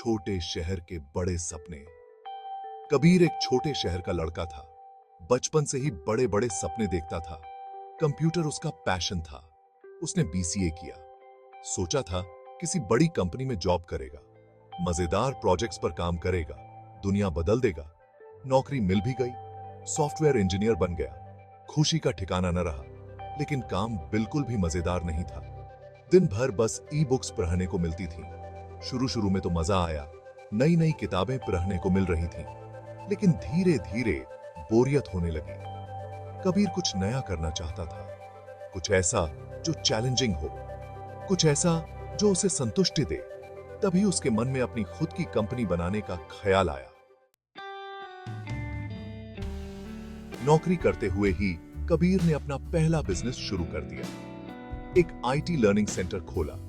छोटे शहर के बड़े सपने। कबीर एक छोटे शहर का लड़का था। बचपन से ही बड़े बड़े सपने देखता था। कंप्यूटर उसका पैशन था। उसने बीसीए किया। सोचा था किसी बड़ी कंपनी में जॉब करेगा, मजेदार प्रोजेक्ट्स पर काम करेगा, दुनिया बदल देगा। नौकरी मिल भी गई, सॉफ्टवेयर इंजीनियर बन गया। खुशी का ठिकाना न रहा, लेकिन काम बिल्कुल भी मजेदार नहीं था। दिन भर बस ई बुक्स पढ़ने को मिलती थी। शुरू शुरू में तो मजा आया, नई नई किताबें पढ़ने को मिल रही थीं, लेकिन धीरे धीरे बोरियत होने लगी। कबीर कुछ नया करना चाहता था, कुछ ऐसा जो चैलेंजिंग हो, कुछ ऐसा जो उसे संतुष्टि दे। तभी उसके मन में अपनी खुद की कंपनी बनाने का ख्याल आया। नौकरी करते हुए ही कबीर ने अपना पहला बिजनेस शुरू कर दिया। एक आईटी लर्निंग सेंटर खोला।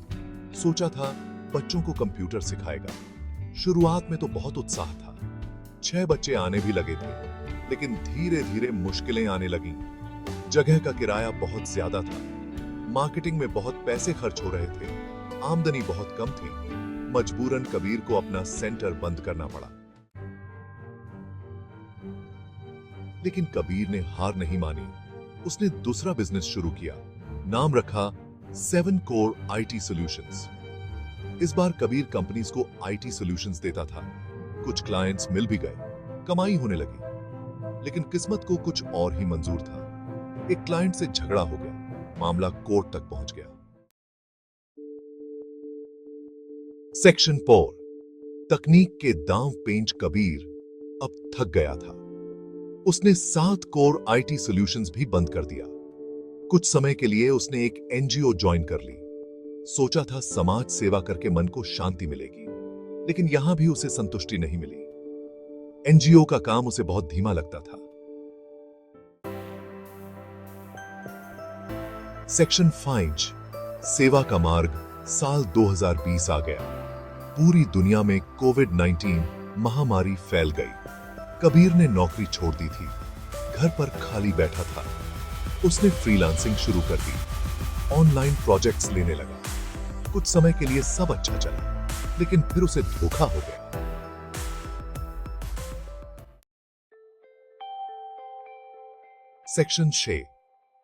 सोचा था बच्चों को कंप्यूटर सिखाएगा। शुरुआत में तो बहुत उत्साह था। 6 बच्चे आने भी लगे थे, लेकिन धीरे धीरे मुश्किलें आने लगीं। जगह का किराया बहुत ज्यादा था, मार्केटिंग में बहुत पैसे खर्च हो रहे थे, आमदनी बहुत कम थी। मजबूरन कबीर को अपना सेंटर बंद करना पड़ा। लेकिन कबीर ने हार नहीं मानी। उसने दूसरा बिजनेस शुरू किया। नाम रखा 7 कोर आईटी सॉल्यूशंस। इस बार कबीर कंपनीज को आईटी सॉल्यूशंस देता था। कुछ क्लाइंट्स मिल भी गए, कमाई होने लगी। लेकिन किस्मत को कुछ और ही मंजूर था। एक क्लाइंट से झगड़ा हो गया, मामला कोर्ट तक पहुंच गया। सेक्शन 4। तकनीक के दांव पेंच कबीर अब थक गया था। उसने 7 कोर आईटी सॉल्यूशंस भी बंद कर दिया। कुछ समय के लिए उसने एक एनजीओ ज्वाइन कर ली। सोचा था समाज सेवा करके मन को शांति मिलेगी, लेकिन यहां भी उसे संतुष्टि नहीं मिली। एनजीओ का काम उसे बहुत धीमा लगता था। सेक्शन 5। सेवा का मार्ग। साल 2020 आ गया। पूरी दुनिया में कोविड-19 महामारी फैल गई। कबीर ने नौकरी छोड़ दी थी, घर पर खाली बैठा था। उसने फ्रीलांसिंग शुरू कर दी, ऑनलाइन प्रोजेक्ट्स लेने लगा। कुछ समय के लिए सब अच्छा चला, लेकिन फिर उसे धोखा हो गया। सेक्शन 6।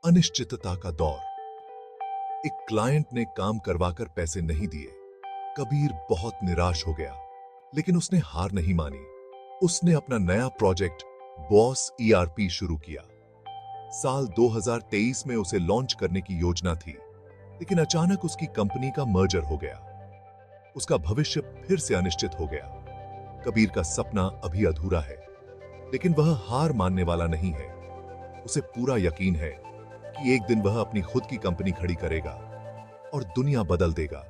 अनिश्चितता का दौर। एक क्लाइंट ने काम करवाकर पैसे नहीं दिए। कबीर बहुत निराश हो गया, लेकिन उसने हार नहीं मानी। उसने अपना नया प्रोजेक्ट बॉस ईआरपी शुरू किया। साल 2023 में उसे लॉन्च करने की योजना थी, लेकिन अचानक उसकी कंपनी का मर्जर हो गया। उसका भविष्य फिर से अनिश्चित हो गया। कबीर का सपना अभी अधूरा है, लेकिन वह हार मानने वाला नहीं है। उसे पूरा यकीन है कि एक दिन वह अपनी खुद की कंपनी खड़ी करेगा और दुनिया बदल देगा।